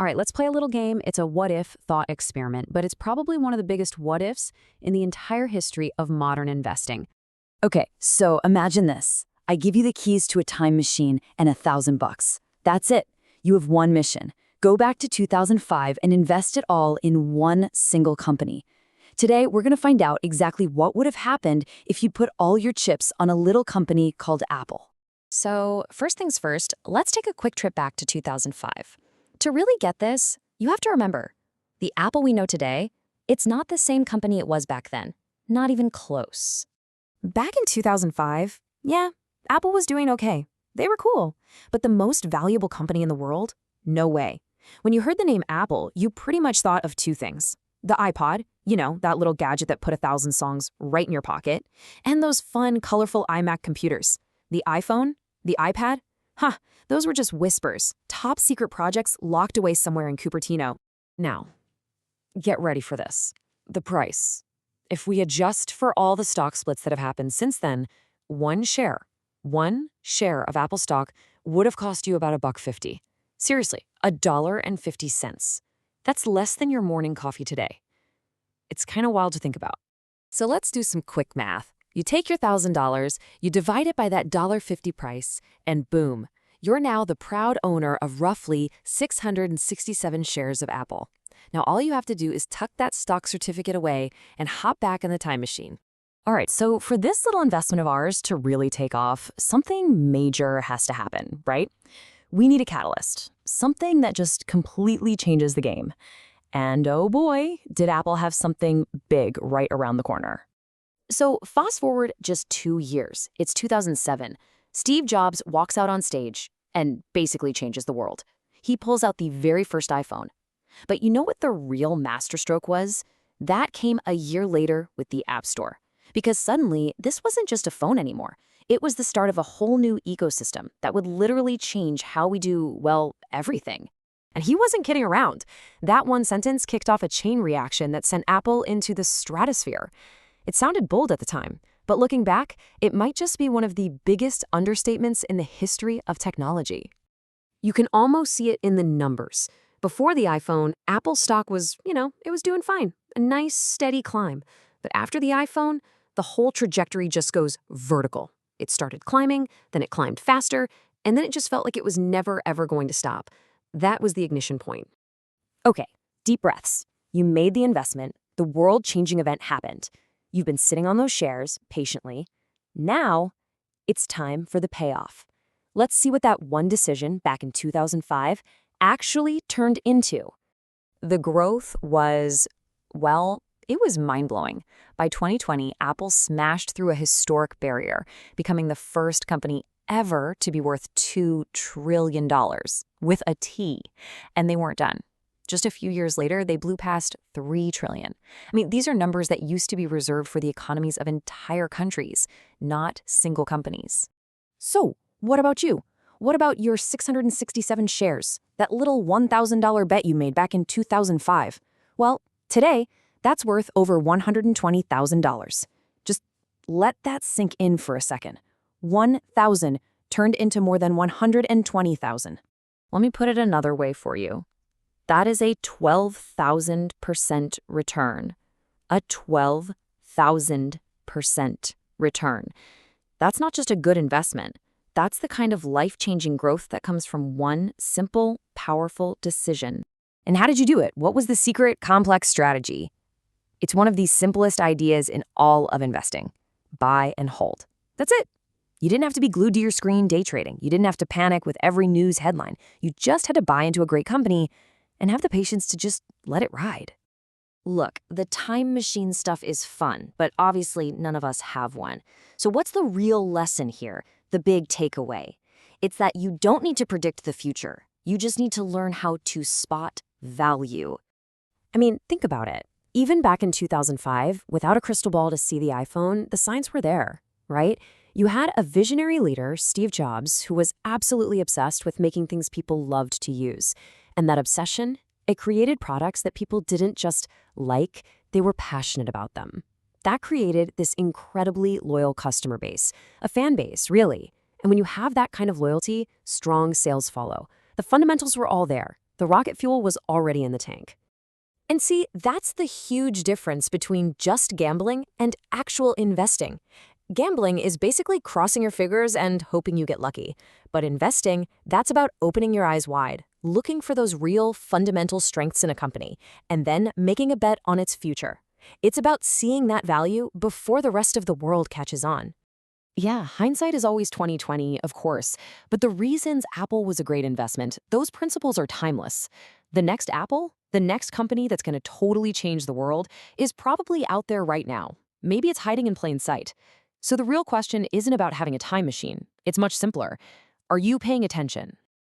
All right, let's play a little game. It's a what if thought experiment, but it's probably one of the biggest what ifs in the entire history of modern investing. Okay, so imagine this. I give you the keys to a time machine and $1,000. That's it. You have one mission. Go back to 2005 and invest it all in one single company. Today, we're going to find out exactly what would have happened if you put all your chips on a little company called Apple. So, first things first, let's take a quick trip back to 2005. To really get this, you have to remember, the Apple we know today, it's not the same company it was back then. Not even close. Back in 2005, yeah, Apple was doing okay. They were cool. But the most valuable company in the world? No way. When you heard the name Apple, you pretty much thought of two things. The iPod, that little gadget that put 1,000 songs right in your pocket, and those fun, colorful iMac computers. The iPhone, the iPad, those were just whispers, top secret projects locked away somewhere in Cupertino. Now, get ready for this. The price. If we adjust for all the stock splits that have happened since then, one share of Apple stock would have cost you about $1.50. Seriously, $1.50. That's less than your morning coffee today. It's kind of wild to think about. So let's do some quick math. You take your $1,000, you divide it by that $1.50 price, and boom, you're now the proud owner of roughly 667 shares of Apple. Now all you have to do is tuck that stock certificate away and hop back in the time machine. All right, so for this little investment of ours to really take off, something major has to happen, right? We need a catalyst, something that just completely changes the game. And oh boy, did Apple have something big right around the corner. So fast forward just 2 years. It's 2007. Steve Jobs walks out on stage and basically changes the world. He pulls out the very first iPhone. But you know what the real masterstroke was? That came a year later with the App Store. Because suddenly, this wasn't just a phone anymore. It was the start of a whole new ecosystem that would literally change how we do, well, everything. And he wasn't kidding around. That one sentence kicked off a chain reaction that sent Apple into the stratosphere. It sounded bold at the time, but looking back, it might just be one of the biggest understatements in the history of technology. You can almost see it in the numbers. Before the iPhone, Apple stock was, it was doing fine. A nice, steady climb. But after the iPhone, the whole trajectory just goes vertical. It started climbing, then it climbed faster, and then it just felt like it was never, ever going to stop. That was the ignition point. Okay, deep breaths. You made the investment. The world-changing event happened. You've been sitting on those shares patiently. Now, it's time for the payoff. Let's see what that one decision back in 2005 actually turned into. The growth was, well, it was mind-blowing. By 2020, Apple smashed through a historic barrier, becoming the first company ever to be worth $2 trillion, with a T. And they weren't done. Just a few years later, they blew past $3 trillion. I mean, these are numbers that used to be reserved for the economies of entire countries, not single companies. So, what about you? What about your 667 shares, that little $1,000 bet you made back in 2005? Well, today, that's worth over $120,000. Just let that sink in for a second. 1,000 turned into more than 120,000. Let me put it another way for you. That is a 12,000% return. A 12,000% return. That's not just a good investment. That's the kind of life-changing growth that comes from one simple, powerful decision. And how did you do it? What was the secret, complex strategy? It's one of the simplest ideas in all of investing. Buy and hold. That's it. You didn't have to be glued to your screen day trading. You didn't have to panic with every news headline. You just had to buy into a great company and have the patience to just let it ride. Look, the time machine stuff is fun, but obviously none of us have one. So what's the real lesson here? The big takeaway? It's that you don't need to predict the future. You just need to learn how to spot value. I mean, think about it. Even back in 2005, without a crystal ball to see the iPhone, the signs were there, right? You had a visionary leader, Steve Jobs, who was absolutely obsessed with making things people loved to use. And that obsession, it created products that people didn't just like, they were passionate about them. That created this incredibly loyal customer base, a fan base, really. And when you have that kind of loyalty, strong sales follow. The fundamentals were all there. The rocket fuel was already in the tank. And see, that's the huge difference between just gambling and actual investing. Gambling is basically crossing your fingers and hoping you get lucky. But investing, that's about opening your eyes wide, looking for those real fundamental strengths in a company, and then making a bet on its future. It's about seeing that value before the rest of the world catches on. Yeah, hindsight is always 2020, of course, but the reasons Apple was a great investment, those principles are timeless. The next Apple, the next company that's going to totally change the world, is probably out there right now. Maybe it's hiding in plain sight. So the real question isn't about having a time machine. It's much simpler. Are you paying attention?